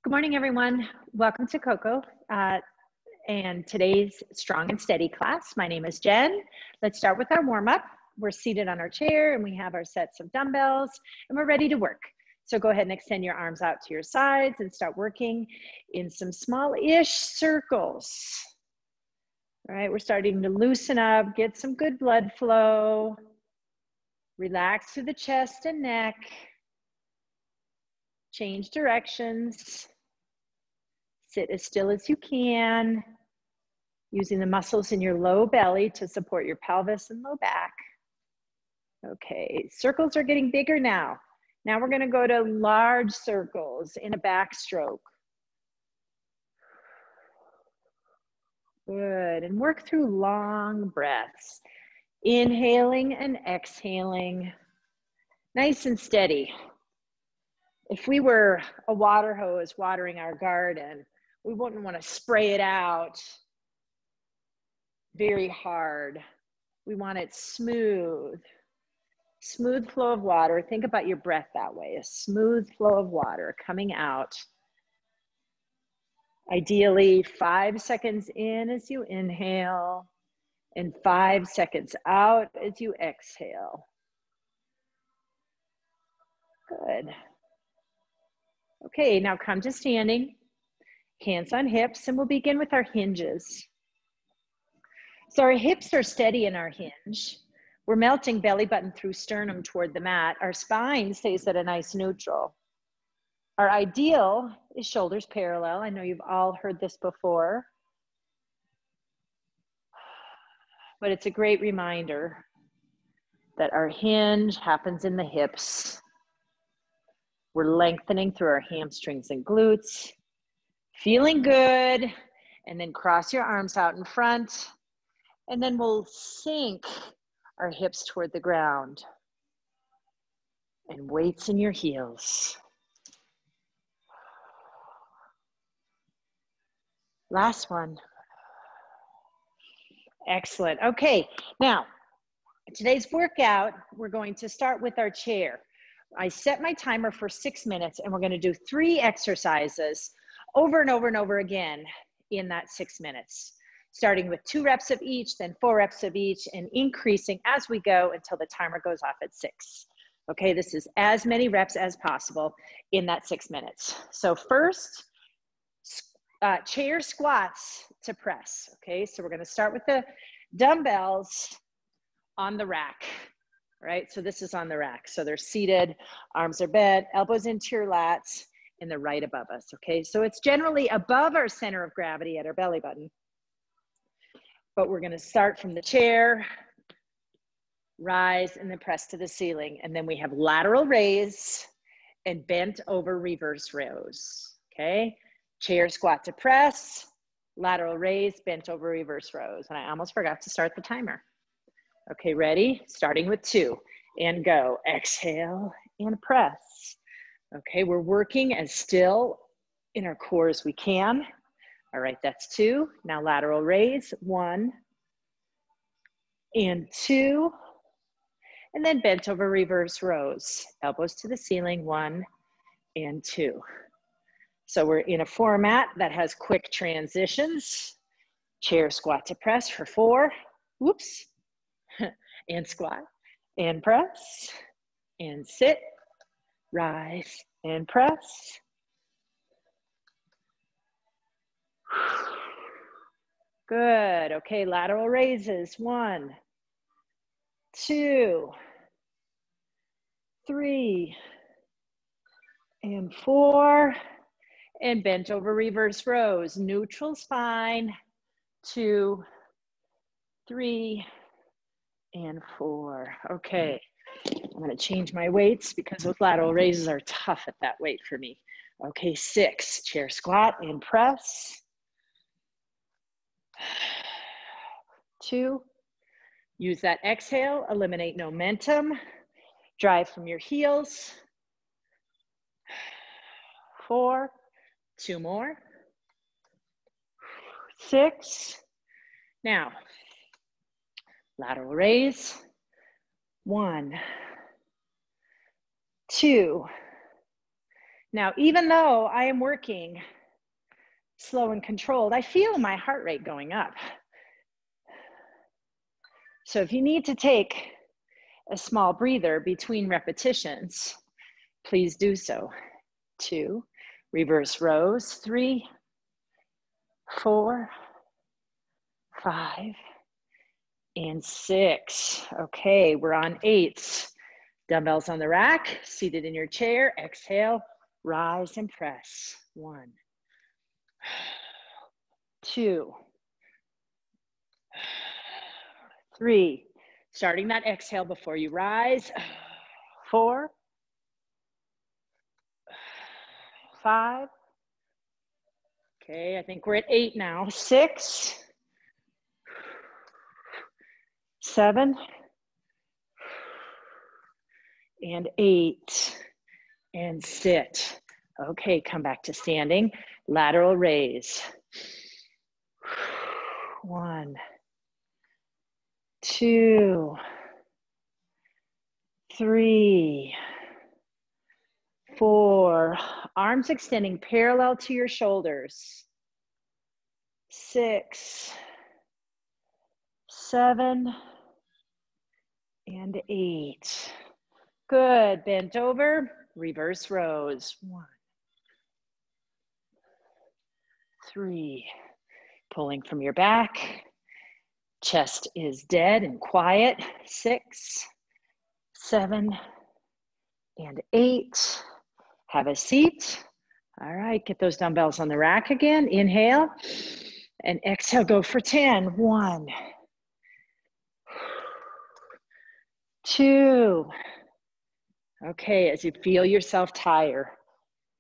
Good morning, everyone. Welcome to Coco and today's Strong and Steady class. My name is Jen. Let's start with our warm-up. We're seated on our chair and we have our sets of dumbbells and we're ready to work. So go ahead and extend your arms out to your sides and start working in some small-ish circles. All right, we're starting to loosen up, get some good blood flow. Relax through the chest and neck. Change directions. Sit as still as you can, using the muscles in your low belly to support your pelvis and low back. Okay, circles are getting bigger now. Now we're gonna go to large circles in a backstroke. Good, and work through long breaths. Inhaling and exhaling, nice and steady. If we were a water hose watering our garden, we wouldn't want to spray it out very hard. We want it smooth. Smooth flow of water. Think about your breath that way. A smooth flow of water coming out. Ideally, 5 seconds in as you inhale and 5 seconds out as you exhale. Good. Okay, now come to standing. Hands on hips, and we'll begin with our hinges. So our hips are steady in our hinge. We're melting belly button through sternum toward the mat. Our spine stays at a nice neutral. Our ideal is shoulders parallel. I know you've all heard this before, but it's a great reminder that our hinge happens in the hips. We're lengthening through our hamstrings and glutes. Feeling good, and then cross your arms out in front, and then we'll sink our hips toward the ground. And weights in your heels. Last one. Excellent. Okay, now, today's workout, we're going to start with our chair. I set my timer for 6 minutes, and we're gonna do 3 exercises over and over and over again in that 6 minutes, starting with 2 reps of each, then 4 reps of each, and increasing as we go until the timer goes off at 6. Okay, this is as many reps as possible in that 6 minutes. So first, chair squats to press. Okay, so we're gonna start with the dumbbells on the rack. Right, so this is on the rack. So they're seated, arms are bent, elbows into your lats, and they're right above us, okay? So it's generally above our center of gravity at our belly button. But we're gonna start from the chair, rise, and then press to the ceiling. And then we have lateral raise and bent over reverse rows, okay? Chair squat to press, lateral raise, bent over reverse rows. And I almost forgot to start the timer. Okay, ready? Starting with 2, and go. Exhale and press. Okay, we're working as still in our core as we can. All right, that's 2. Now lateral raise, 1 and 2. And then bent over reverse rows. Elbows to the ceiling, 1 and 2. So we're in a format that has quick transitions. Chair squat to press for 4. Whoops. And squat, and press, and sit, rise, and press. Good, okay, lateral raises, 1, 2, 3, and 4, and bent over reverse rows, neutral spine, 2, 3, and 4. Okay, I'm gonna change my weights because those lateral raises are tough at that weight for me. Okay, 6, chair squat and press. 2, use that exhale, eliminate momentum, drive from your heels. 4, 2 more. 6, now, lateral raise, 1, 2. Now, even though I am working slow and controlled, I feel my heart rate going up. So if you need to take a small breather between repetitions, please do so. 2, reverse rows, 3, 4, 5, and 6. Okay, we're on 8s. Dumbbells on the rack, seated in your chair. Exhale, rise and press. 1, 2, 3. Starting that exhale before you rise. 4, 5. Okay, I think we're at 8 now. 6, 7, and 8. And sit. Okay, come back to standing. Lateral raise. 1, 2, 3, 4. Arms extending parallel to your shoulders. 6, 7, and 8. Good. Bent over. Reverse rows. 1, 3. Pulling from your back. Chest is dead and quiet. 6, 7, and 8. Have a seat. All right, get those dumbbells on the rack again. Inhale and exhale, go for 10. 1, 2. Okay, as you feel yourself tire,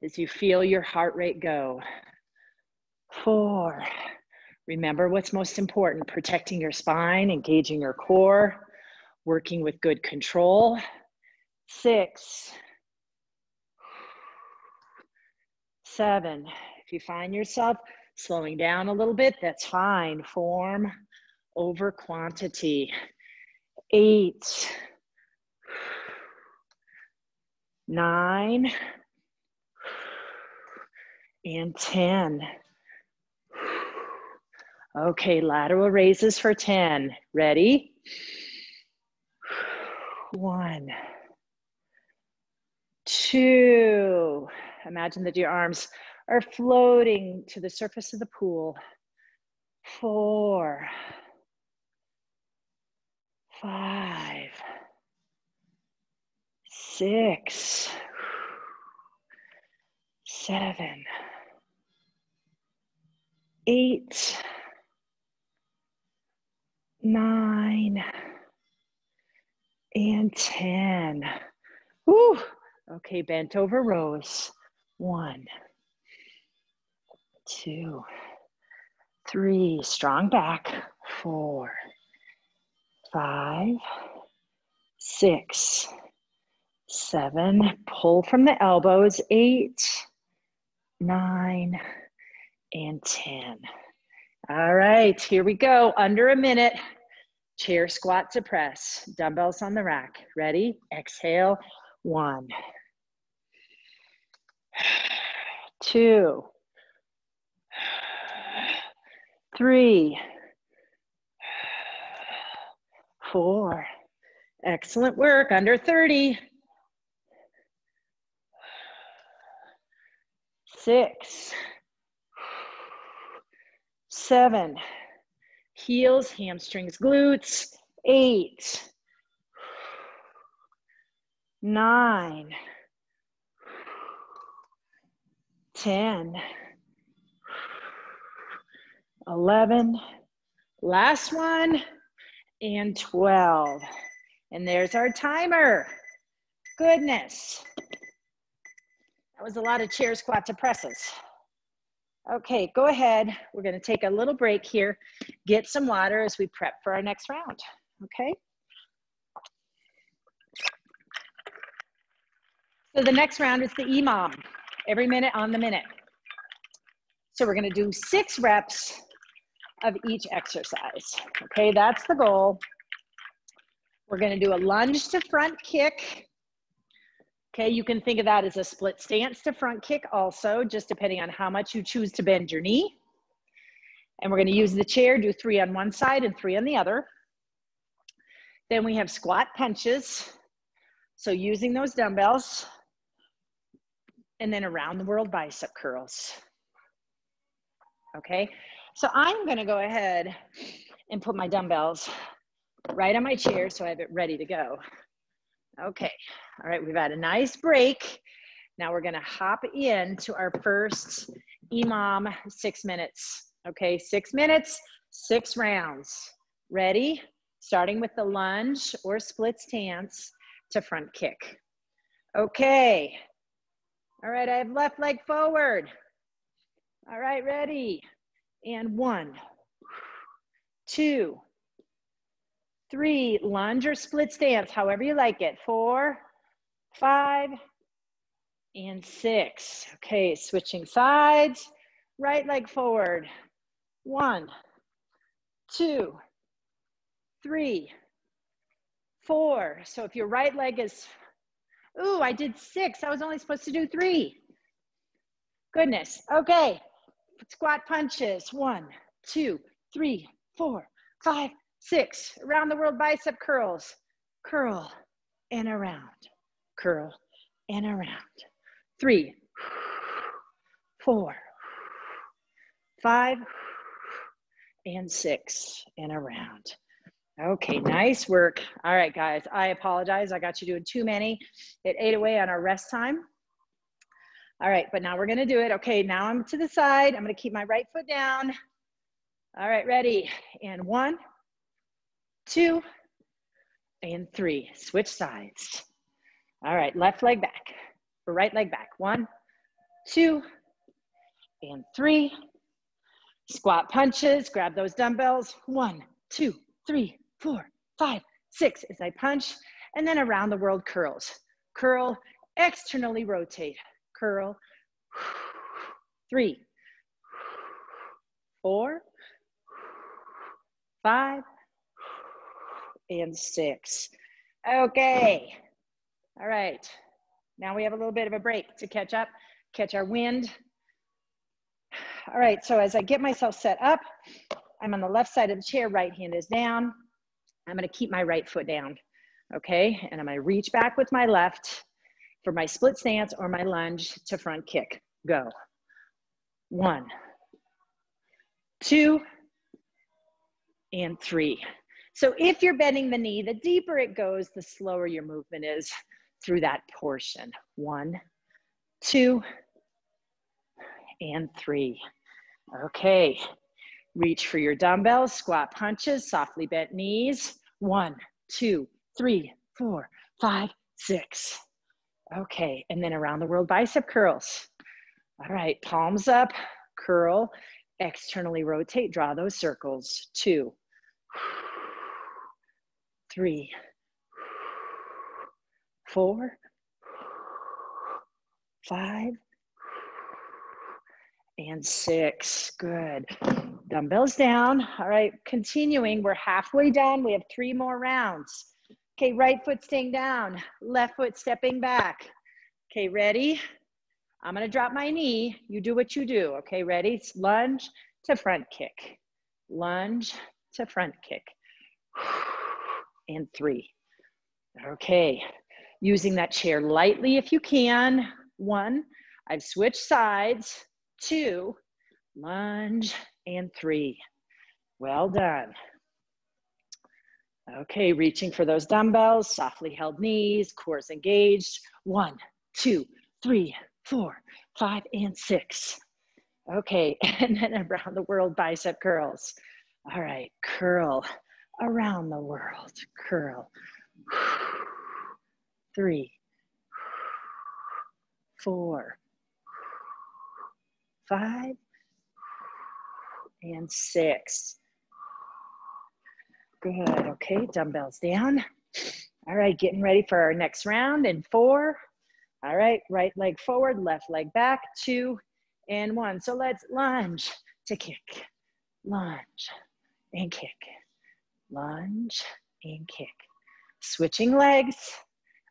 as you feel your heart rate go. 4. Remember what's most important, protecting your spine, engaging your core, working with good control. 6, 7. If you find yourself slowing down a little bit, that's fine. Form over quantity. 8, 9, and 10. Okay, lateral raises for 10. Ready? 1, 2. Imagine that your arms are floating to the surface of the pool. 4, 5, 6, 7, 8, 9, and 10. Whew. Okay, bent over rows. 1, 2, 3. Strong back. 4, 5, 6, 7. Pull from the elbows. 8, 9, and 10. All right, here we go. Under a minute. Chair squat to press. Dumbbells on the rack. Ready? Exhale. 1, 2, 3, 4. Excellent work. Under 30. 6, 7. Heels, hamstrings, glutes. 8, 9, 10, 11. Last one. And 12. And there's our timer. Goodness. That was a lot of chair squat to presses. Okay, go ahead. We're going to take a little break here, get some water as we prep for our next round. Okay? So the next round is the EMOM, every minute on the minute. So we're going to do 6 reps of each exercise. Okay, that's the goal. We're going to do a lunge to front kick, Okay, you can think of that as a split stance to front kick also, just depending on how much you choose to bend your knee. And we're going to use the chair, do 3 on one side and 3 on the other. Then we have squat punches. So using those dumbbells, and then around the world bicep curls. Okay, so I'm going to go ahead and put my dumbbells right on my chair so I have it ready to go. Okay, all right, we've had a nice break. Now we're gonna hop into our first EMOM 6 minutes. Okay, 6 minutes, 6 rounds. Ready? Starting with the lunge or split stance to front kick. Okay, all right, I have left leg forward. All right, ready? And 1, 2, 3, lunge or split stance, however you like it. 4, 5, and 6. Okay, switching sides. Right leg forward. 1, 2, 3, 4. So if your right leg is, ooh, I did 6. I was only supposed to do 3. Goodness. Okay, squat punches. 1, 2, 3, 4, 5, 6. Around the world bicep curls. Curl and around. Curl and around. 3, 4, 5, and 6, and around. Okay, nice work. All right, guys, I apologize. I got you doing too many. It ate away on our rest time. All right, but now we're gonna do it. Okay, now I'm to the side. I'm gonna keep my right foot down. All right, ready? And 1, 2, and 3. Switch sides. All right, left leg back, or right leg back. 1, 2, and 3. Squat punches, grab those dumbbells. 1, 2, 3, 4, 5, 6 as I punch, and then around the world curls. Curl, externally rotate. Curl. 3, 4, 5, and 6. Okay. All right. Now we have a little bit of a break to catch up, catch our wind. All right, so as I get myself set up, I'm on the left side of the chair, right hand is down. I'm gonna keep my right foot down, okay? And I'm gonna reach back with my left for my split stance or my lunge to front kick. Go. 1, 2, and 3. So if you're bending the knee, the deeper it goes, the slower your movement is through that portion. 1, 2, and 3. Okay, reach for your dumbbells, squat punches, softly bent knees. 1, 2, 3, 4, 5, 6. Okay, and then around the world bicep curls. All right, palms up, curl, externally rotate, draw those circles. 2, 3, 4, 5, and 6. Good. Dumbbells down. All right, continuing. We're halfway done. We have 3 more rounds. Okay, right foot staying down, left foot stepping back. Okay, ready? I'm gonna drop my knee. You do what you do. Okay, ready? It's lunge to front kick. Lunge to front kick. And 3. Okay, using that chair lightly if you can. 1, I've switched sides. 2, lunge, and 3. Well done. Okay, reaching for those dumbbells, softly held knees, cores engaged. 1, 2, 3, 4, 5, and 6. Okay, and then around the world bicep curls. All right, curl around the world, curl. 3, 4, 5, and 6. Good, okay, dumbbells down. All right, getting ready for our next round in 4. All right, right leg forward, left leg back, 2, and 1. So let's lunge to kick, lunge, and kick, lunge, and kick. Switching legs,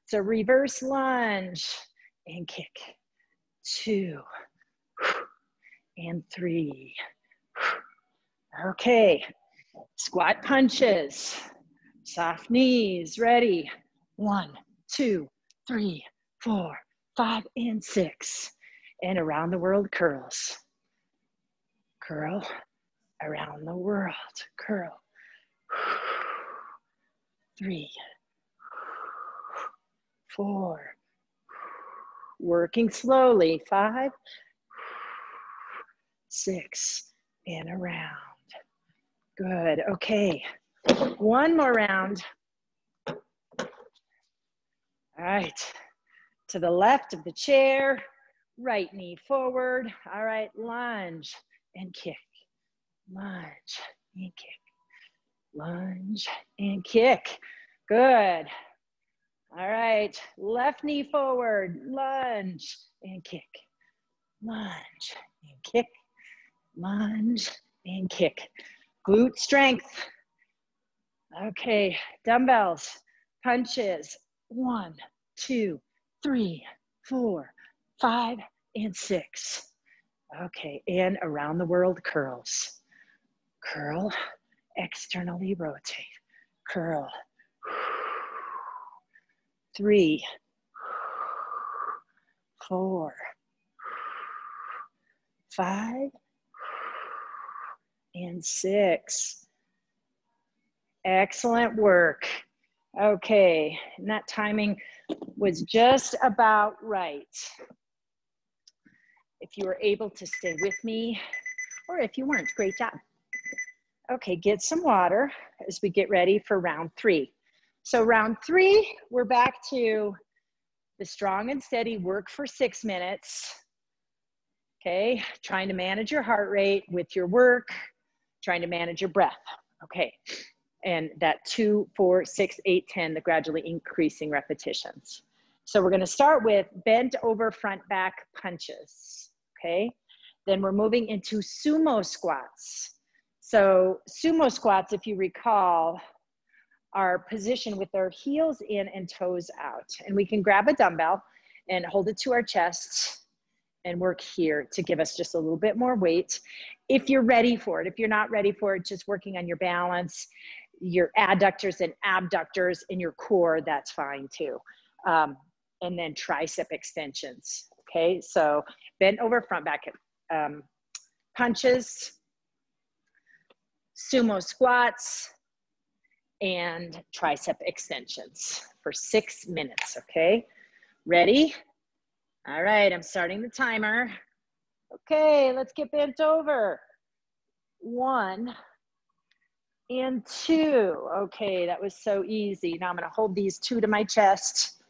So reverse lunge and kick. 2 and 3. Okay, squat punches, soft knees, ready. 1, 2, 3, 4, 5, and 6. And around the world curls. Curl around the world, curl. 3, 4, working slowly. 5, 6, and around. Good, okay. One more round. All right, to the left of the chair, right knee forward. All right, lunge and kick, lunge and kick, lunge and kick. Good. All right, left knee forward, lunge and kick, lunge and kick, lunge and kick. Glute strength. Okay, dumbbells, punches. 1, 2, 3, 4, 5, and 6. Okay, and around the world curls. Curl, externally rotate. Curl. 3, 4, 5, and 6. Excellent work. Okay, and that timing was just about right. If you were able to stay with me, or if you weren't, great job. Okay, get some water as we get ready for round 3. So round 3, we're back to the strong and steady work for 6 minutes. Okay, trying to manage your heart rate with your work, trying to manage your breath. Okay, and that 2, 4, 6, 8, 10, the gradually increasing repetitions. So we're gonna start with bent over front back punches, okay? Then we're moving into sumo squats. So sumo squats, if you recall, are positioned with our heels in and toes out. And we can grab a dumbbell and hold it to our chest and work here to give us just a little bit more weight. If you're ready for it, if you're not ready for it, just working on your balance, your adductors and abductors in your core, that's fine too. And then tricep extensions, okay? So bent over front back punches, sumo squats, and tricep extensions for 6 minutes, okay? Ready? All right, I'm starting the timer. Okay, let's get bent over. 1 and 2. Okay, that was so easy. Now I'm gonna hold these 2 to my chest.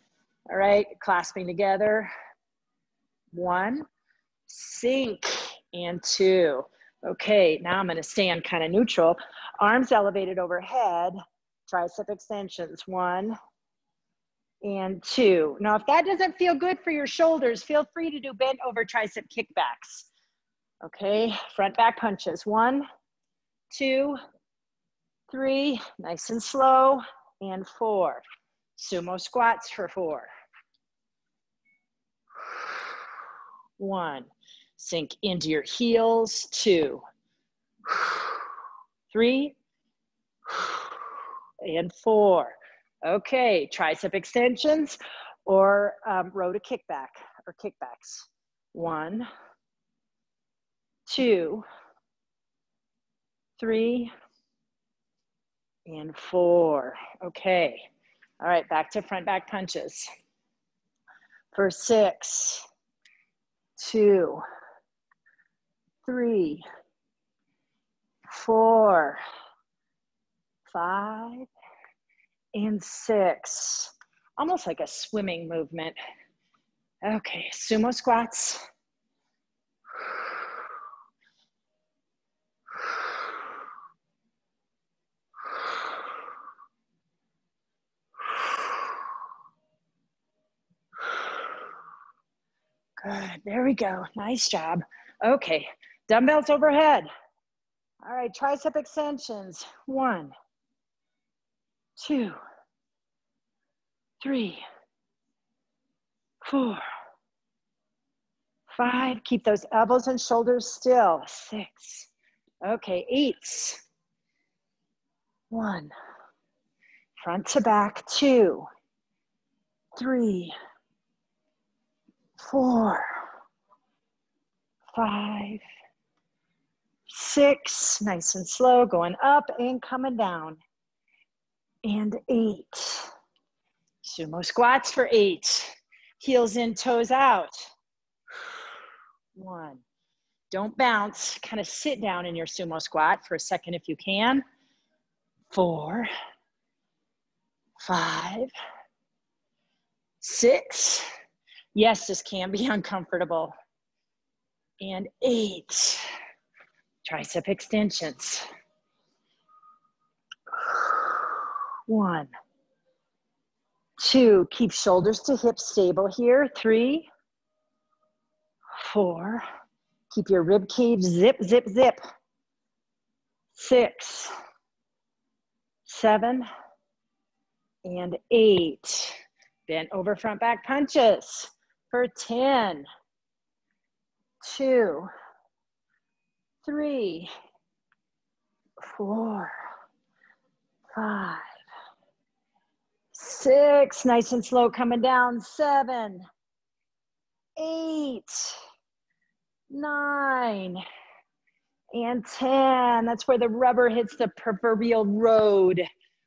All right, clasping together. 1, sink, and 2. Okay, now I'm gonna stand kind of neutral. Arms elevated overhead, tricep extensions. 1 and 2. Now, if that doesn't feel good for your shoulders, feel free to do bent over tricep kickbacks. Okay, front back punches. 1, 2, 3, nice and slow, and 4. Sumo squats for 4. 1, sink into your heels. 2, 3, and 4. Okay, tricep extensions or row to kickback or kickbacks. 1, 2, 3, and 4. Okay, all right, back to front back punches. For 6, 2, 3, 4, 5, and 6. Almost like a swimming movement. Okay, sumo squats. Good, there we go, nice job. Okay, dumbbells overhead. All right, tricep extensions. 1, 2, 3, 4, 5, keep those elbows and shoulders still. 6, okay, 8, 1, front to back, 2, 3, 4, 5, 6, nice and slow, going up and coming down, and 8. Sumo squats for 8. Heels in, toes out. 1. Don't bounce, kind of sit down in your sumo squat for a second if you can. 4, 5, 6. Yes, this can be uncomfortable. And 8. Tricep extensions. 1, 2, keep shoulders to hips stable here. 3, 4, keep your rib cage zip, zip, zip. 6, 7, and 8. Bent over front back punches for 10, 2, 3, 4, 5, 6, nice and slow coming down. 7, 8, 9, and 10. That's where the rubber hits the proverbial road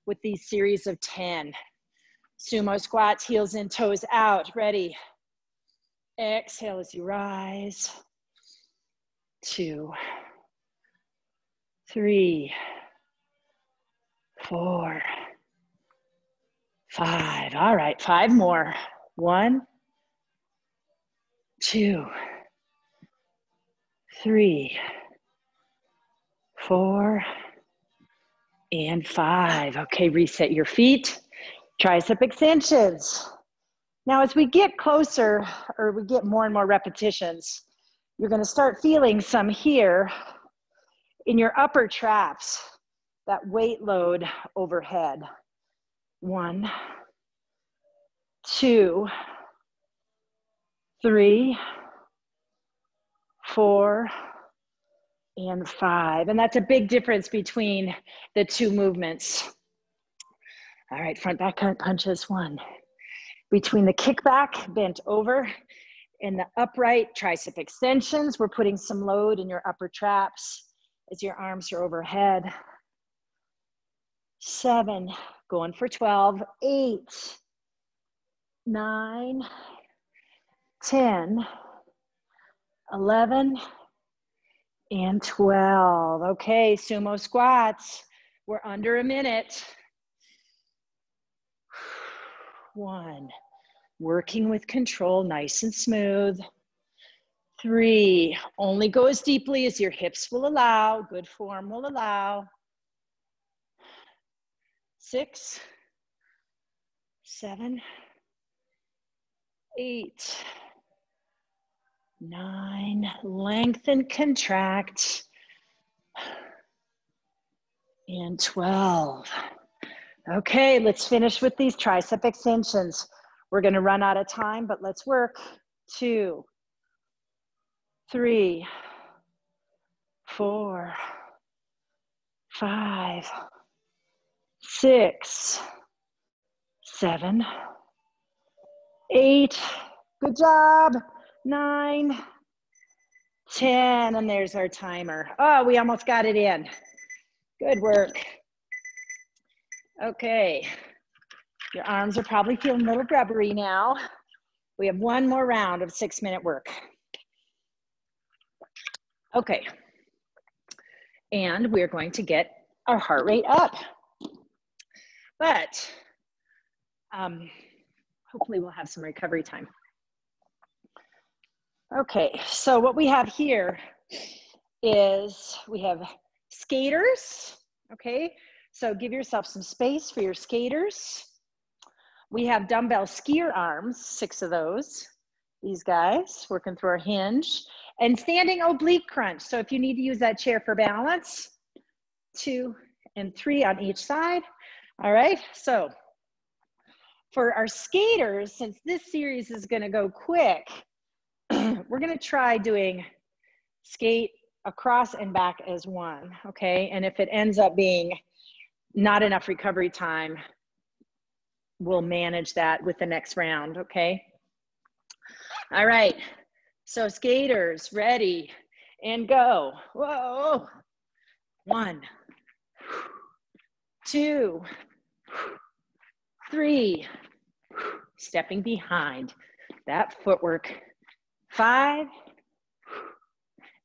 with these series of 10. Sumo squats, heels in, toes out. Ready. Exhale as you rise. 2, 3, 4, 5. All right, 5 more. 1, 2, 3, 4, and 5. Okay, reset your feet. Tricep extensions. Now, as we get closer, or we get more and more repetitions, you're going to start feeling some here in your upper traps, that weight load overhead. 1, 2, 3, 4, and 5. And that's a big difference between the two movements. All right, front back punches. 1. Between the kickback, bent over, and the upright tricep extensions, we're putting some load in your upper traps as your arms are overhead. 7, going for 12, 8, 9, 10, 11, and 12. Okay, sumo squats. We're under a minute. 1, working with control, nice and smooth. 3, only go as deeply as your hips will allow, good form will allow. 6, 7, 8, 9, lengthen, contract, and 12. Okay, let's finish with these tricep extensions. We're gonna run out of time, but let's work. 2, 3, 4, 5, 6, 7, 8, good job, 9, 10, and there's our timer. Oh, we almost got it in. Good work. Okay, your arms are probably feeling a little rubbery now. We have one more round of 6-minute work. Okay, and we're going to get our heart rate up. But hopefully we'll have some recovery time. Okay, so what we have here is we have skaters, okay? So give yourself some space for your skaters. We have dumbbell skier arms, 6 of those. These guys, working through our hinge. And standing oblique crunch. So if you need to use that chair for balance, 2 and 3 on each side. All right, so For our skaters, since this series is gonna go quick, we're gonna try doing skate across and back as one, okay? And if it ends up being not enough recovery time, we'll manage that with the next round, okay? All right, so skaters, ready, and go. Whoa. 1, 2, 3, stepping behind. That footwork. 5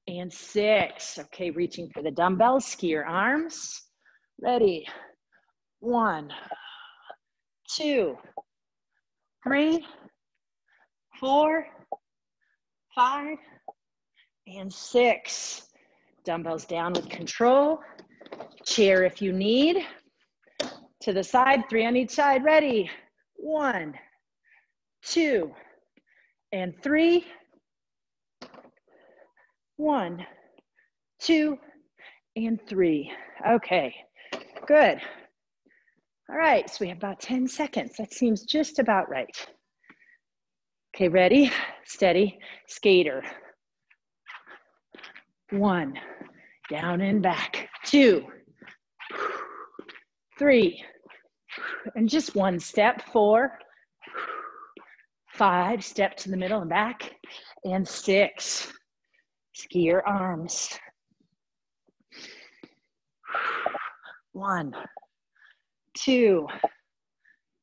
and 6. Okay, reaching for the dumbbells, ski your arms. Ready. 1, 2, 3, 4, 5, and 6. Dumbbells down with control. Chair if you need. To the side, 3 on each side. Ready. 1, 2, and 3. 1, 2, and 3. Okay, good. All right, so we have about 10 seconds. That seems just about right. Okay, ready, steady, skater. 1, down and back. 2, 3, and just 1 step. 4, 5, step to the middle and back, and 6. Ski your arms. 1, 2,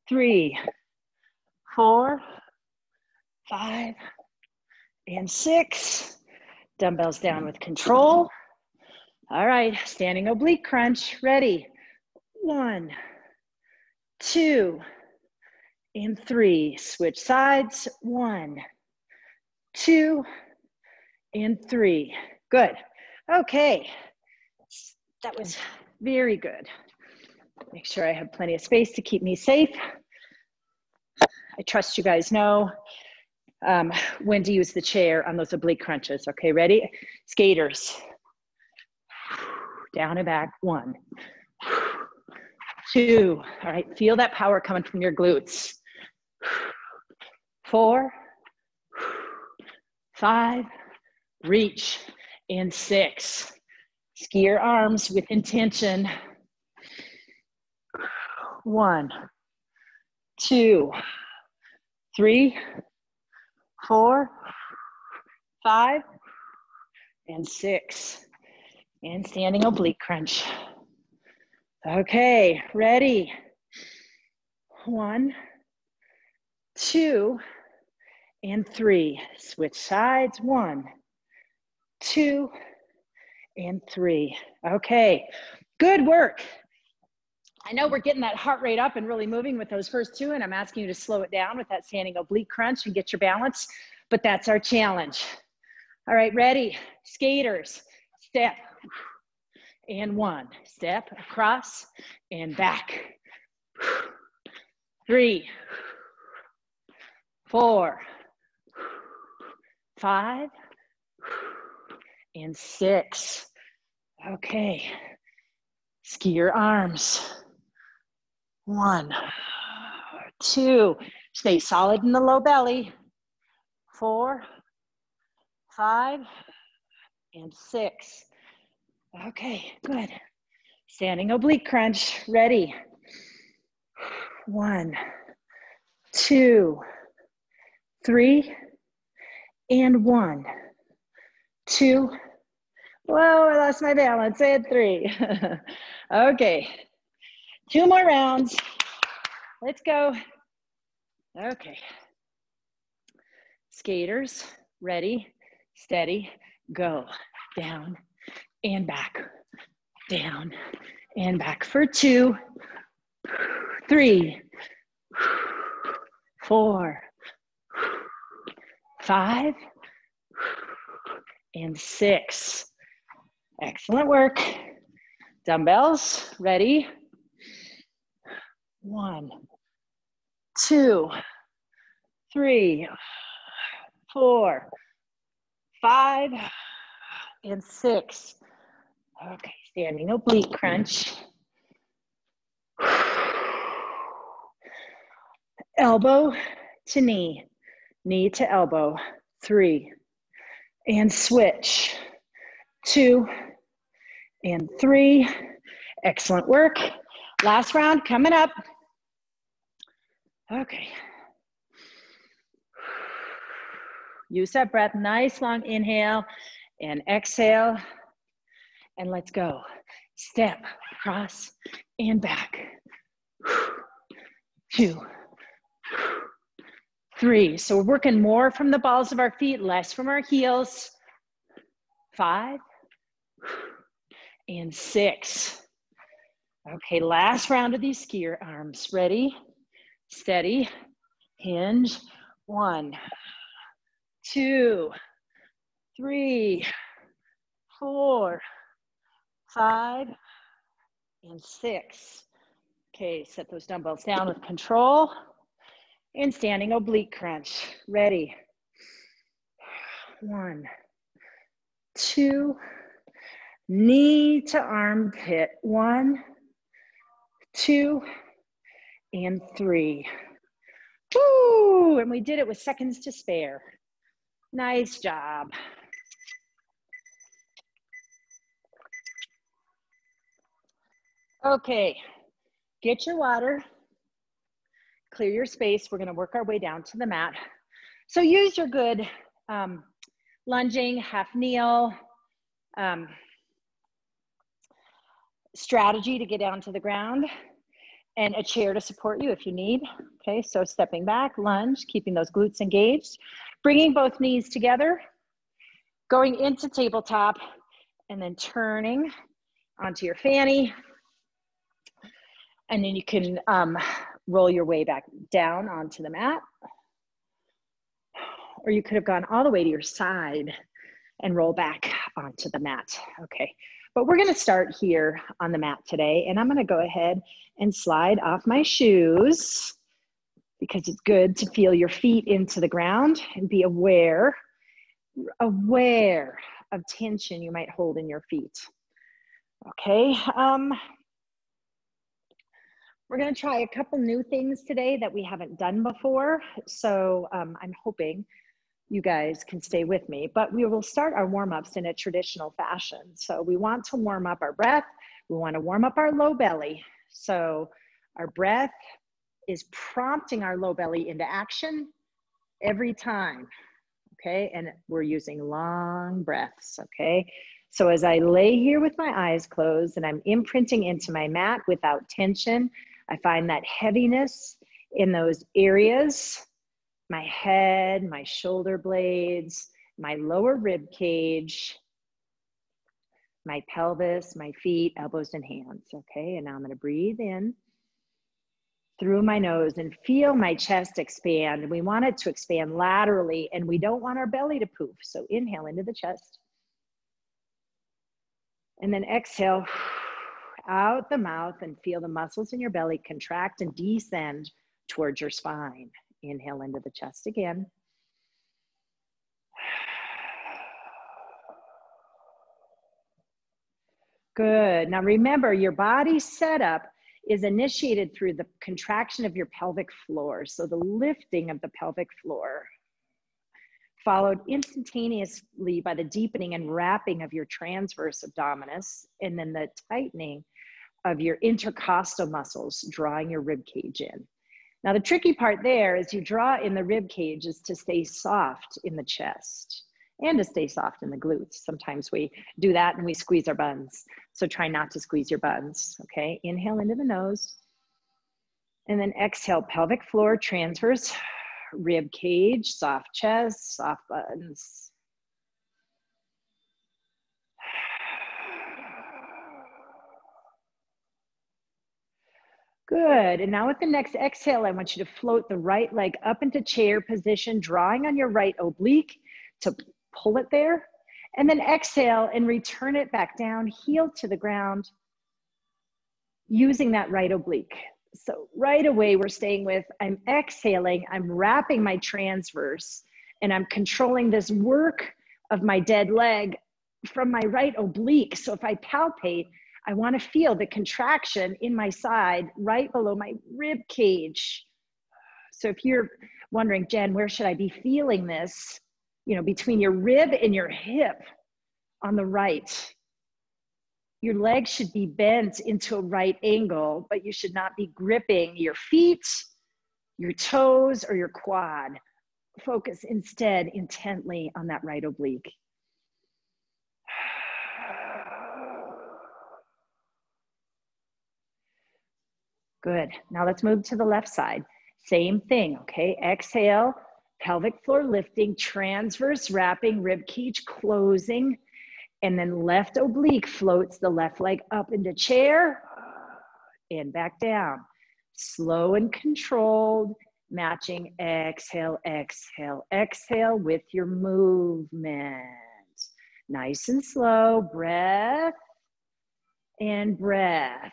3, 4, 5, and 6. Dumbbells down with control. All right, standing oblique crunch. Ready. 1, 2, and 3. Switch sides. 1, 2, and 3. Good. Okay. That was very good. Make sure I have plenty of space to keep me safe. I trust you guys know when to use the chair on those oblique crunches. Okay, ready? Skaters. Down and back. 1, 2. All right, feel that power coming from your glutes. 4, 5, reach, and 6. Ski your arms with intention. 1, 2, 3, 4, 5, and 6. And standing oblique crunch. Okay, ready. 1, 2, and 3. Switch sides. 1, 2, and 3. Okay, good work. I know we're getting that heart rate up and really moving with those first 2, and I'm asking you to slow it down with that standing oblique crunch and get your balance, but that's our challenge. All right, ready? Skaters, step, and 1. Step across and back. 3, 4, 5, and 6. Okay, ski your arms. 1, 2, stay solid in the low belly. 4, 5, and 6. Okay, good. Standing oblique crunch, ready. 1, 2, 3, and 1, 2. Whoa, I lost my balance, and 3. Okay, 2 more rounds. Let's go. Okay. Skaters, ready, steady, go. Down and back, down and back for 2, 3, 4, 5, and 6. Excellent work. Dumbbells, ready. 1, 2, 3, 4, 5, and 6. Okay, standing oblique crunch. elbow to knee, knee to elbow, 3, and switch, 2, and 3. Excellent work. Last round coming up. Okay. Use that breath, nice long inhale and exhale, and let's go. Step, cross, and back. 2, 3. So we're working more from the balls of our feet, less from our heels. 5, and 6. Okay, last round of these skier arms. Ready, steady, hinge. 1, 2, 3, 4, 5, and 6. Okay, set those dumbbells down with control. And standing oblique crunch. Ready. 1, 2, knee to armpit. 1, 2, and 3. Woo! And we did it with seconds to spare. Nice job. Okay, get your water, clear your space. We're gonna work our way down to the mat. So use your good lunging, half kneel strategy to get down to the ground, and a chair to support you if you need. Okay, so stepping back, lunge, keeping those glutes engaged, bringing both knees together, going into tabletop, and then turning onto your fanny. And then you can roll your way back down onto the mat. Or you could have gone all the way to your side and roll back onto the mat. Okay, but we're gonna start here on the mat today, and I'm gonna go ahead and slide off my shoes because it's good to feel your feet into the ground and be aware of tension you might hold in your feet. Okay, we're gonna try a couple new things today that we haven't done before. So I'm hoping you guys can stay with me, but we will start our warm-ups in a traditional fashion. So we want to warm up our breath. We want to warm up our low belly. So our breath is prompting our low belly into action every time, okay? And we're using long breaths, okay? So as I lay here with my eyes closed and I'm imprinting into my mat without tension, I find that heaviness in those areas, my head, my shoulder blades, my lower rib cage, my pelvis, my feet, elbows, and hands, okay? And now I'm gonna breathe in through my nose and feel my chest expand. We want it to expand laterally, and we don't want our belly to poof. So inhale into the chest. And then exhale out the mouth and feel the muscles in your belly contract and descend towards your spine. Inhale into the chest again. Good. Now remember, your body setup is initiated through the contraction of your pelvic floor. So the lifting of the pelvic floor, followed instantaneously by the deepening and wrapping of your transverse abdominis, and then the tightening of your intercostal muscles, drawing your rib cage in. Now, the tricky part there is you draw in the rib cage is to stay soft in the chest and to stay soft in the glutes. Sometimes we do that and we squeeze our buns. So try not to squeeze your buns, okay? Inhale into the nose. And then exhale, pelvic floor, transverse, rib cage, soft chest, soft buns. Good, and now with the next exhale, I want you to float the right leg up into chair position, drawing on your right oblique to pull it there. And then exhale and return it back down, heel to the ground, using that right oblique. So right away, we're staying with, I'm exhaling, I'm wrapping my transverse, and I'm controlling this work of my dead leg from my right oblique. So if I palpate, I want to feel the contraction in my side right below my rib cage. So if you're wondering, Jen, where should I be feeling this? You know, between your rib and your hip on the right. Your legs should be bent into a right angle, but you should not be gripping your feet, your toes, or your quad. Focus instead intently on that right oblique. Good. Now let's move to the left side. Same thing, okay? Exhale, pelvic floor lifting, transverse wrapping, rib cage closing, and then left oblique floats the left leg up into chair and back down. Slow and controlled, matching exhale, exhale, exhale with your movement. Nice and slow, breath and breath.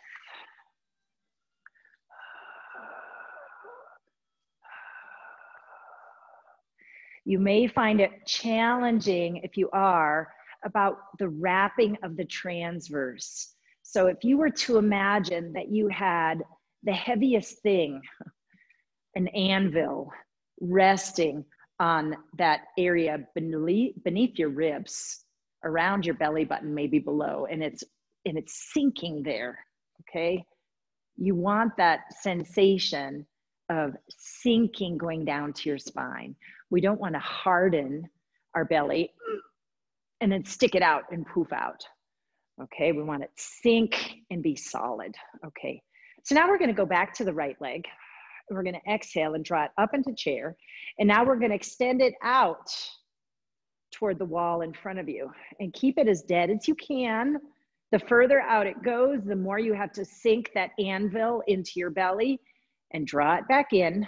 You may find it challenging, if you are, about the wrapping of the transverse. So if you were to imagine that you had the heaviest thing, an anvil, resting on that area beneath your ribs, around your belly button, maybe below, and it's sinking there, okay? You want that sensation of sinking going down to your spine. We don't want to harden our belly and then stick it out and poof out. Okay, we want it sink and be solid. Okay, so now we're going to go back to the right leg. We're going to exhale and draw it up into chair. And now we're going to extend it out toward the wall in front of you and keep it as dead as you can. The further out it goes, the more you have to sink that anvil into your belly and draw it back in.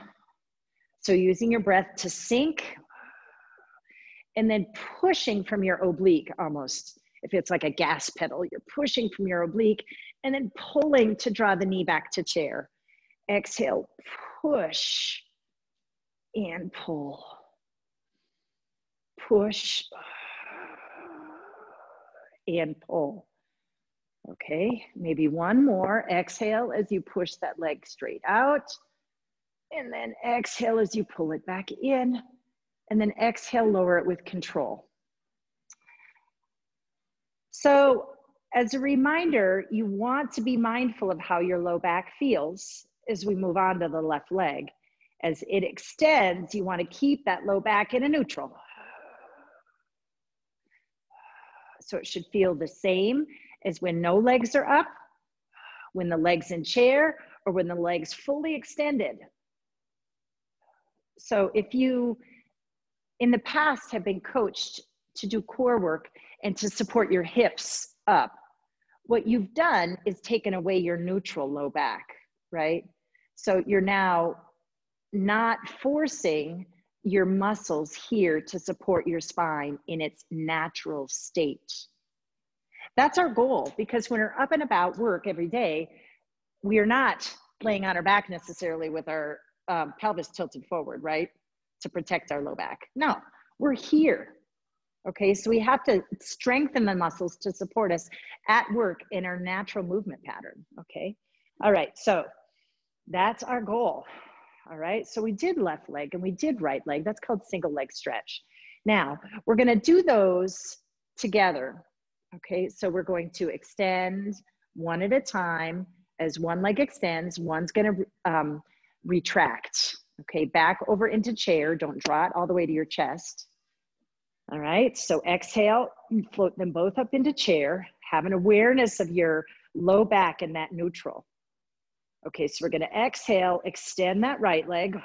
So using your breath to sink and then pushing from your oblique almost. If it's like a gas pedal, you're pushing from your oblique and then pulling to draw the knee back to chair. Exhale, push and pull. Push and pull. Okay, maybe one more. Exhale as you push that leg straight out. And then exhale as you pull it back in. And then exhale, lower it with control. So as a reminder, you want to be mindful of how your low back feels as we move on to the left leg. As it extends, you want to keep that low back in a neutral. So it should feel the same as when no legs are up, when the leg's in chair, or when the leg's fully extended. So if you, in the past, have been coached to do core work and to support your hips up, what you've done is taken away your neutral low back, right? So you're now not forcing your muscles here to support your spine in its natural state. That's our goal, because when we're up and about work every day, we are not laying on our back necessarily with our pelvis tilted forward, right? To protect our low back. No, we're here. Okay, so we have to strengthen the muscles to support us at work in our natural movement pattern. Okay, all right, so that's our goal. All right, so we did left leg and we did right leg. That's called single leg stretch. Now, we're gonna do those together. Okay, so we're going to extend one at a time. As one leg extends, one's gonna retract. Okay, back over into chair. Don't draw it all the way to your chest. All right, so exhale, float them both up into chair. Have an awareness of your low back in that neutral. Okay, so we're gonna exhale, extend that right leg.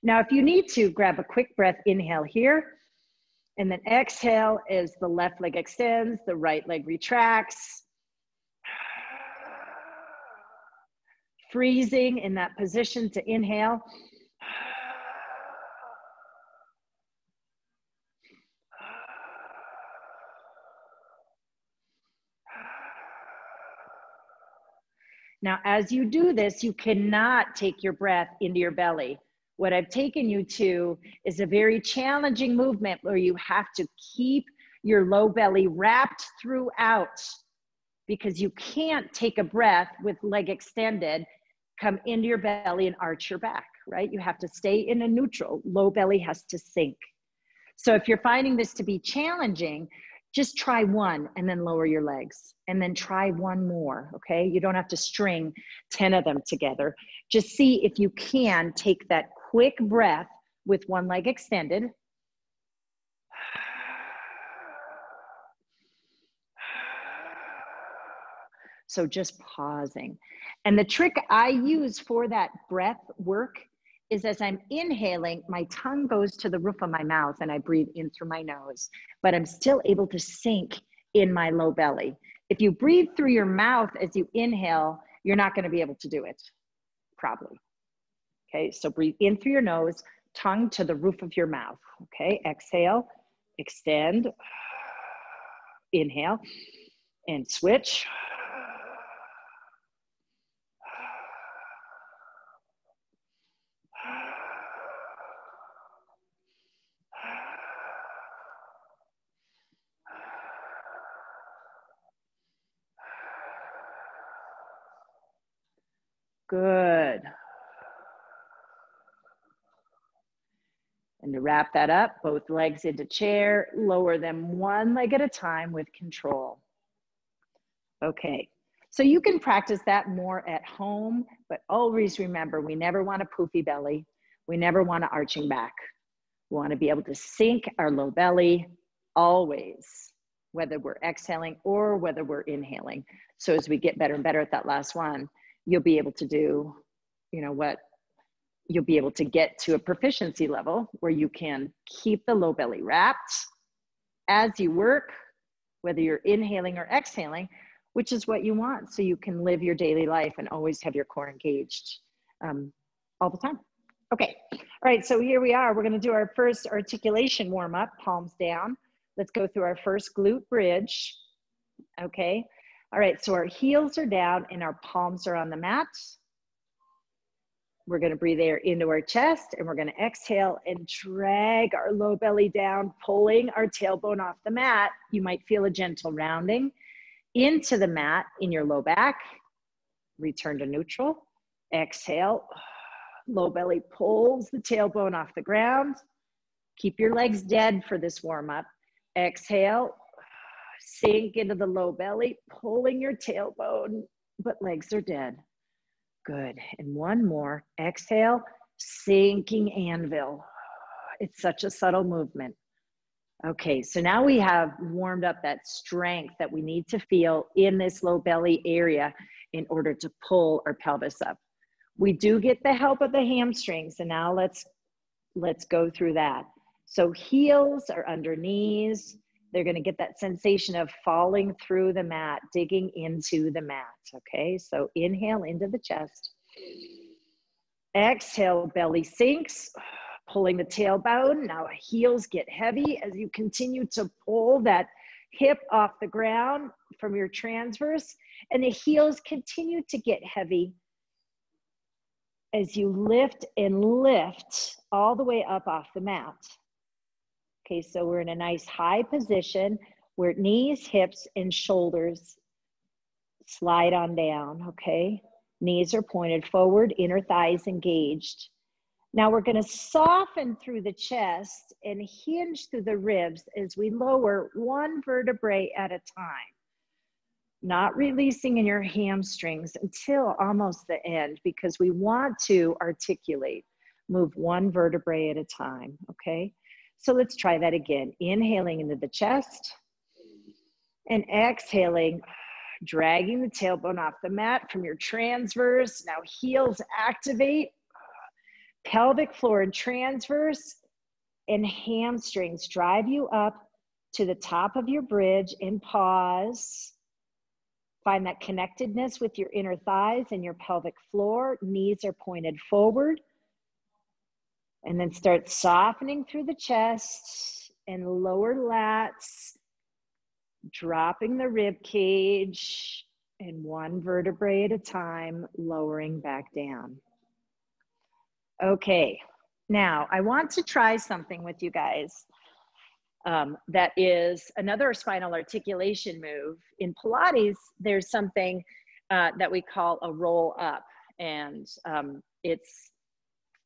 Now, if you need to, grab a quick breath, inhale here, and then exhale as the left leg extends, the right leg retracts. Freezing in that position to inhale. Now, as you do this, you cannot take your breath into your belly. What I've taken you to is a very challenging movement where you have to keep your low belly wrapped throughout, because you can't take a breath with leg extended come into your belly and arch your back, right? You have to stay in a neutral. Low belly has to sink. So if you're finding this to be challenging, just try one and then lower your legs and then try one more, okay? You don't have to string 10 of them together. Just see if you can take that quick breath with one leg extended. So just pausing. And the trick I use for that breath work is as I'm inhaling, my tongue goes to the roof of my mouth and I breathe in through my nose, but I'm still able to sink in my low belly. If you breathe through your mouth as you inhale, you're not going to be able to do it, probably. Okay, so breathe in through your nose, tongue to the roof of your mouth. Okay, exhale, extend, inhale, and switch. Good. And to wrap that up, both legs into chair, lower them one leg at a time with control. Okay, so you can practice that more at home, but always remember, we never want a poofy belly. We never want an arching back. We want to be able to sink our low belly always, whether we're exhaling or whether we're inhaling. So as we get better and better at that last one, you'll be able to do, you know what, you'll be able to get to a proficiency level where you can keep the low belly wrapped as you work, whether you're inhaling or exhaling, which is what you want, so you can live your daily life and always have your core engaged all the time. Okay, all right, so here we are. We're gonna do our first articulation warm-up, palms down. Let's go through our first glute bridge, okay? All right, so our heels are down and our palms are on the mat. We're gonna breathe air into our chest and we're gonna exhale and drag our low belly down, pulling our tailbone off the mat. You might feel a gentle rounding into the mat in your low back. Return to neutral. Exhale, low belly pulls the tailbone off the ground. Keep your legs dead for this warm-up. Exhale, sink into the low belly, pulling your tailbone, but legs are dead. Good, and one more. Exhale, sinking anvil. It's such a subtle movement. Okay, so now we have warmed up that strength that we need to feel in this low belly area in order to pull our pelvis up. We do get the help of the hamstrings, and now let's go through that. So heels are under knees. They're gonna get that sensation of falling through the mat, digging into the mat, okay? So inhale into the chest. Exhale, belly sinks, pulling the tailbone. Now heels get heavy as you continue to pull that hip off the ground from your transverse, and the heels continue to get heavy as you lift and lift all the way up off the mat. Okay, so we're in a nice high position where knees, hips, and shoulders slide on down, okay? Knees are pointed forward, inner thighs engaged. Now we're gonna soften through the chest and hinge through the ribs as we lower one vertebrae at a time. Not releasing in your hamstrings until almost the end, because we want to articulate, move one vertebrae at a time, okay? So let's try that again. Inhaling into the chest and exhaling, dragging the tailbone off the mat from your transverse. Now heels activate, pelvic floor and transverse, and hamstrings drive you up to the top of your bridge and pause. Find that connectedness with your inner thighs and your pelvic floor. Knees are pointed forward. And then start softening through the chest and lower lats, dropping the rib cage, and one vertebrae at a time, lowering back down. Okay, now I want to try something with you guys that is another spinal articulation move. In Pilates, there's something that we call a roll up. And it's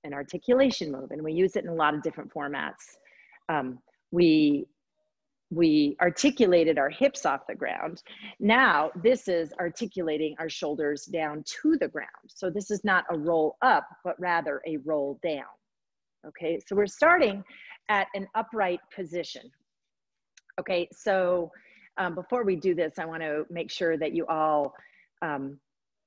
an articulation move, and we use it in a lot of different formats. We articulated our hips off the ground. Now this is articulating our shoulders down to the ground. So this is not a roll up, but rather a roll down. Okay, so we're starting at an upright position. Okay, so before we do this, I want to make sure that you all,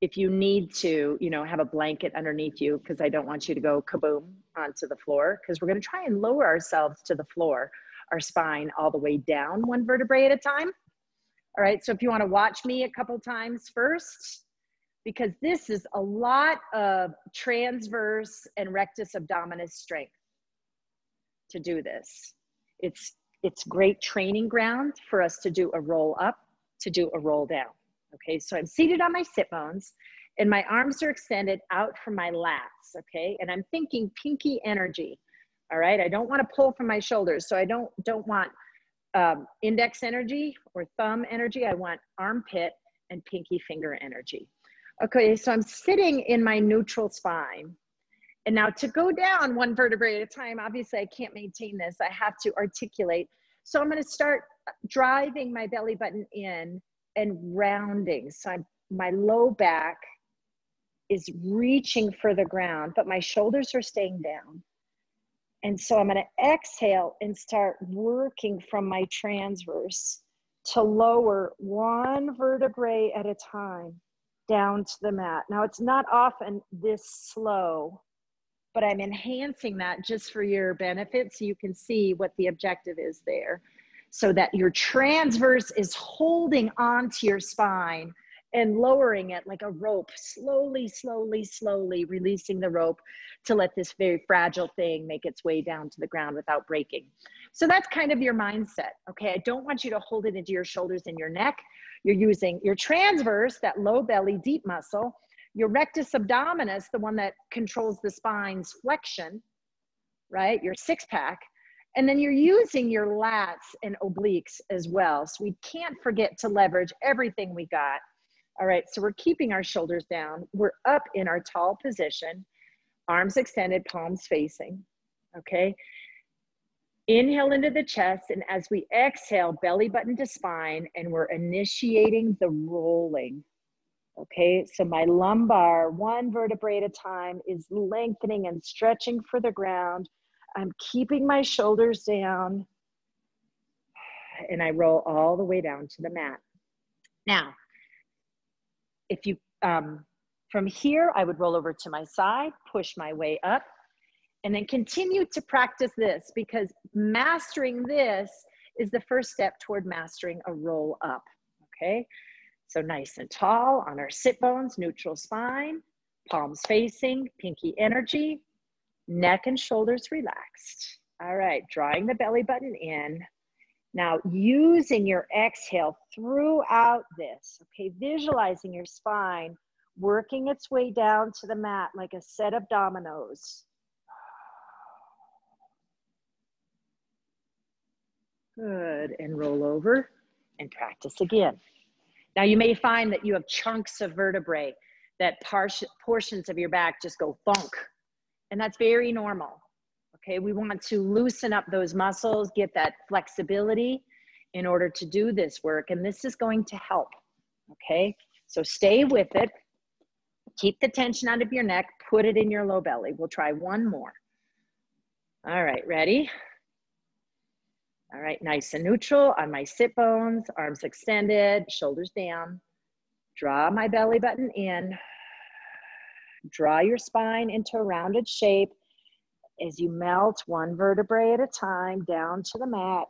if you need to, you know, have a blanket underneath you, because I don't want you to go kaboom onto the floor, because we're going to try and lower ourselves to the floor, our spine all the way down one vertebrae at a time. All right, so if you want to watch me a couple times first, because this is a lot of transverse and rectus abdominis strength to do this. It's great training ground for us to do a roll up, to do a roll down. Okay, so I'm seated on my sit bones and my arms are extended out from my lats, okay? And I'm thinking pinky energy, all right? I don't want to pull from my shoulders, so I don't want index energy or thumb energy. I want armpit and pinky finger energy. Okay, so I'm sitting in my neutral spine. And now to go down one vertebrae at a time, obviously I can't maintain this. I have to articulate. So I'm going to start driving my belly button in and rounding. So my low back is reaching for the ground, but my shoulders are staying down. And so I'm going to exhale and start working from my transverse to lower one vertebrae at a time down to the mat. Now it's not often this slow, but I'm enhancing that just for your benefit so you can see what the objective is there. So that your transverse is holding onto your spine and lowering it like a rope, slowly, slowly, slowly releasing the rope to let this very fragile thing make its way down to the ground without breaking. So that's kind of your mindset, okay? I don't want you to hold it into your shoulders and your neck. You're using your transverse, that low belly, deep muscle, your rectus abdominis, the one that controls the spine's flexion, right? Your six pack. And then you're using your lats and obliques as well. So we can't forget to leverage everything we got. All right, so we're keeping our shoulders down. We're up in our tall position, arms extended, palms facing, okay? Inhale into the chest, and as we exhale, belly button to spine, and we're initiating the rolling. Okay, so my lumbar, one vertebrae at a time, is lengthening and stretching for the ground. I'm keeping my shoulders down, and I roll all the way down to the mat. Now, if you, from here, I would roll over to my side, push my way up, and then continue to practice this, because mastering this is the first step toward mastering a roll up, okay? So nice and tall on our sit bones, neutral spine, palms facing, pinky energy, neck and shoulders relaxed. All right, drawing the belly button in. Now using your exhale throughout this, okay, visualizing your spine working its way down to the mat like a set of dominoes. Good, and roll over and practice again. Now you may find that you have chunks of vertebrae, that portions of your back just go thunk, and that's very normal. Okay, we want to loosen up those muscles, get that flexibility in order to do this work, and this is going to help. Okay, so stay with it. Keep the tension out of your neck, put it in your low belly. We'll try one more. All right, ready? All right, nice and neutral on my sit bones, arms extended, shoulders down. Draw my belly button in. Draw your spine into a rounded shape as you melt one vertebrae at a time down to the mat.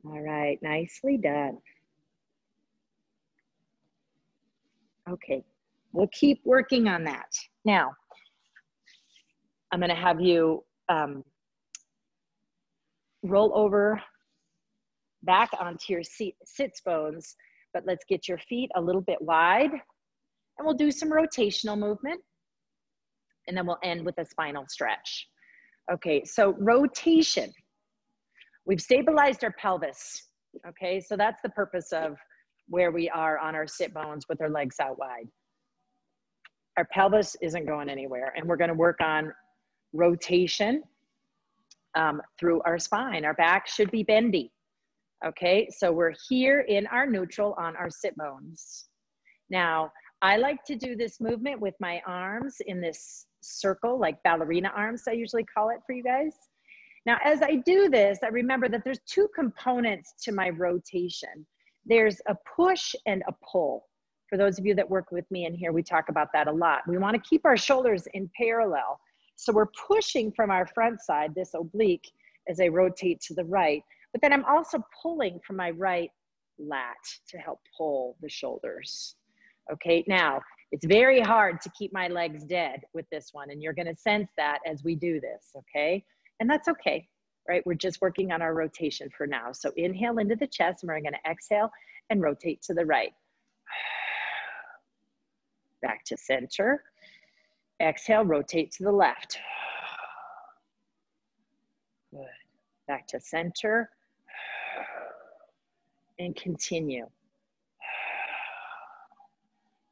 All right, nicely done. Okay, we'll keep working on that. Now, I'm gonna have you roll over back onto your sits bones, but let's get your feet a little bit wide, and we'll do some rotational movement, and then we'll end with a spinal stretch. Okay, so rotation. We've stabilized our pelvis, okay? So that's the purpose of where we are on our sit bones with our legs out wide. Our pelvis isn't going anywhere, and we're going to work on rotation through our spine. Our back should be bendy. Okay, so we're here in our neutral on our sit bones. Now, I like to do this movement with my arms in this circle, like ballerina arms, I usually call it for you guys. Now, as I do this, I remember that there's two components to my rotation. There's a push and a pull. For those of you that work with me in here, we talk about that a lot. We want to keep our shoulders in parallel. So we're pushing from our front side, this oblique, as I rotate to the right. But then I'm also pulling from my right lat to help pull the shoulders. Okay, now it's very hard to keep my legs dead with this one, and you're going to sense that as we do this, okay? And that's okay, right? We're just working on our rotation for now. So inhale into the chest, and we're going to exhale and rotate to the right. Back to center. Exhale, rotate to the left. Good. Back to center. And continue.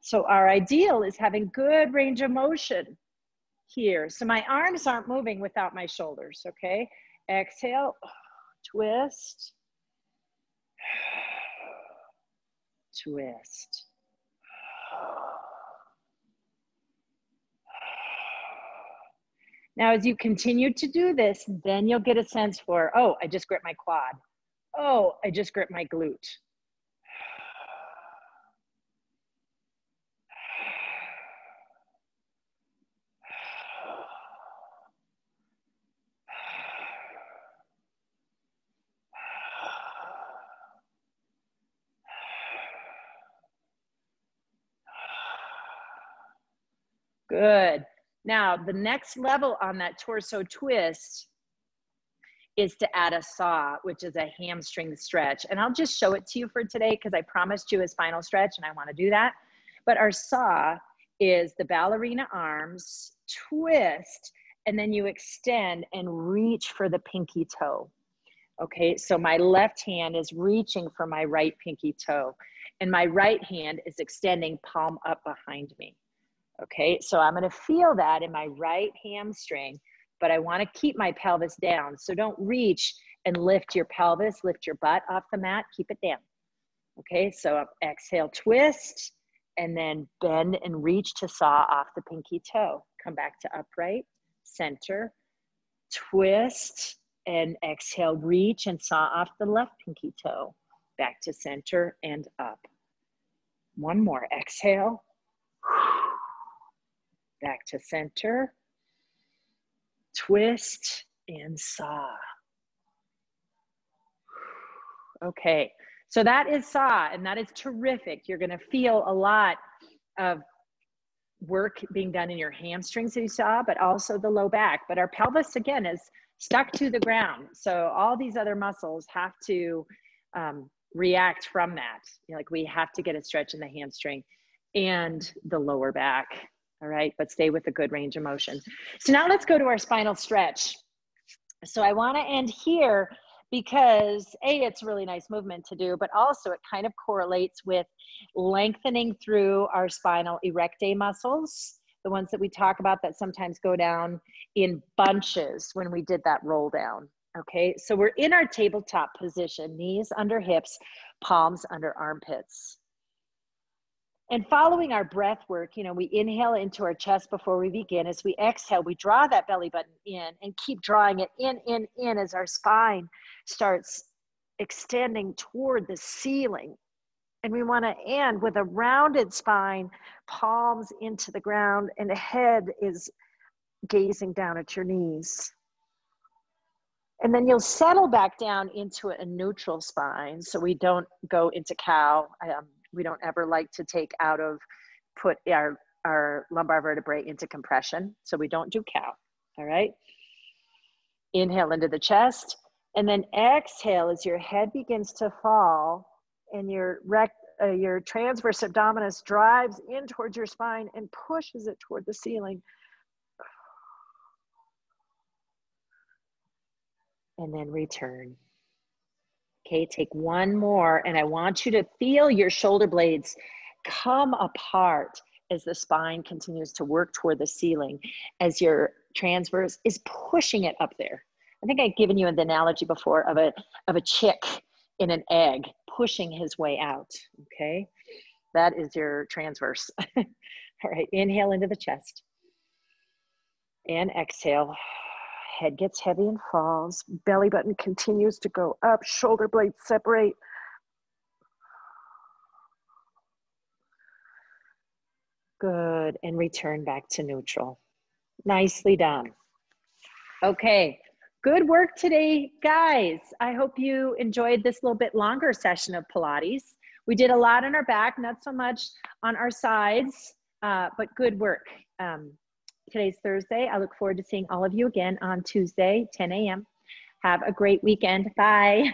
So our ideal is having good range of motion here. So my arms aren't moving without my shoulders, okay? Exhale, twist, twist. Now, as you continue to do this, then you'll get a sense for, oh, I just gripped my quad. Oh, I just gripped my glute. Good. Now, the next level on that torso twist is to add a saw, which is a hamstring stretch. And I'll just show it to you for today because I promised you a spinal stretch and I want to do that. But our saw is the ballerina arms, twist, and then you extend and reach for the pinky toe. Okay, so my left hand is reaching for my right pinky toe, and my right hand is extending palm up behind me. Okay, so I'm gonna feel that in my right hamstring, but I wanna keep my pelvis down. So don't reach and lift your pelvis, lift your butt off the mat, keep it down. Okay, so exhale, twist, and then bend and reach to saw off the pinky toe. Come back to upright, center, twist, and exhale, reach and saw off the left pinky toe. Back to center and up. One more, exhale. Back to center, twist, and saw. Okay, so that is saw, and that is terrific. You're gonna feel a lot of work being done in your hamstrings, as you saw, but also the low back. But our pelvis, again, is stuck to the ground. So all these other muscles have to react from that. You know, like we have to get a stretch in the hamstring and the lower back. All right, but stay with a good range of motion. So now let's go to our spinal stretch. So I want to end here because A, it's a really nice movement to do, but also it kind of correlates with lengthening through our spinal erectae muscles, the ones that we talk about that sometimes go down in bunches when we did that roll down. Okay, so we're in our tabletop position, knees under hips, palms under armpits. And following our breath work, you know, we inhale into our chest before we begin. As we exhale, we draw that belly button in and keep drawing it in as our spine starts extending toward the ceiling. And we want to end with a rounded spine, palms into the ground, and the head is gazing down at your knees. And then you'll settle back down into a neutral spine so we don't go into cow. We don't ever like to put our lumbar vertebrae into compression. So we don't do cow, all right? Inhale into the chest, and then exhale as your head begins to fall and your transverse abdominis drives in towards your spine and pushes it toward the ceiling. And then return. Okay, take one more, and I want you to feel your shoulder blades come apart as the spine continues to work toward the ceiling, as your transverse is pushing it up there. I think I've given you the analogy before of a chick in an egg pushing his way out, okay? That is your transverse. All right, inhale into the chest. And exhale. Head gets heavy and falls. Belly button continues to go up. Shoulder blades separate. Good. And return back to neutral. Nicely done. Okay. Good work today, guys. I hope you enjoyed this little bit longer session of Pilates. We did a lot on our back, not so much on our sides, but good work. Today's Thursday. I look forward to seeing all of you again on Tuesday, 10 a.m. Have a great weekend. Bye.